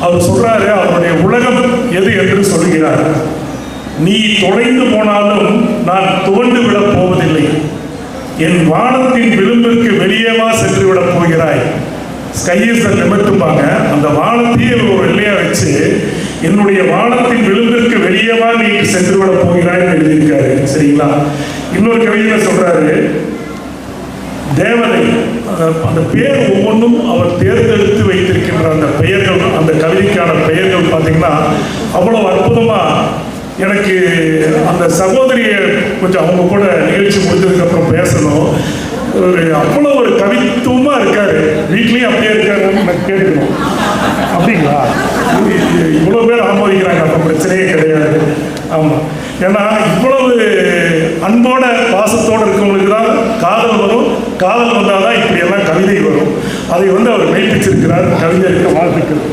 அவர் சொல்றாரு, அவருடைய உலகம் எது என்று சொல்கிறார். நீ தொலைந்து போனாலும் நான் துவண்டு விடப் போவதில்லை. என் வானத்தின் விளிம்பிற்கு வெளியேவா சென்று விடப் போகிறாய். ஸ்கை இஸ் தி லிமிட்பாங்க. அந்த வானத்தையே ஒரு எல்லையா வச்சு என்னுடைய வானத்தின் விளிம்பிற்கு வெளியேவா நீ சென்று விட போகிறாய் எழுதியிருக்காரு. சரிங்களா? இன்னொரு கவிதையில சொல்றாரு, தேவதை அந்த பேர் ஒவ்வொன்றும் அவர் தேர்ந்தெடுத்து வைத்திருக்கின்ற அந்த பெயர்கள், அந்த கவிதைக்கான பெயர்கள் பார்த்தீங்கன்னா அவ்வளவு அற்புதமா. எனக்கு அந்த சகோதரியை கொஞ்சம் அவங்க கூட நிகழ்ச்சி முடிஞ்சதுக்கு அப்புறம் பேசணும். அவ்வளோ ஒரு கவித்துவமா இருக்காரு. வீட்லயும் அப்படியே இருக்காருன்னு எனக்கு கேட்கணும். அப்படிங்களா? இவ்வளோ பேர் ஆமோதிக்கிறாங்க, அப்போ பிரச்சனையே கிடையாது. ஆமாம், ஏன்னா இவ்வளவு அன்போட பாசத்தோடு இருக்கவங்களுக்கு தான் காதல் வரும். காதல் வந்தால் தான் இப்படியெல்லாம் கவிதை வரும். அதை அவர் மெய்ப்பிச்சிருக்கிறார். கவிஞருக்கு வாழ்த்துக்கள்.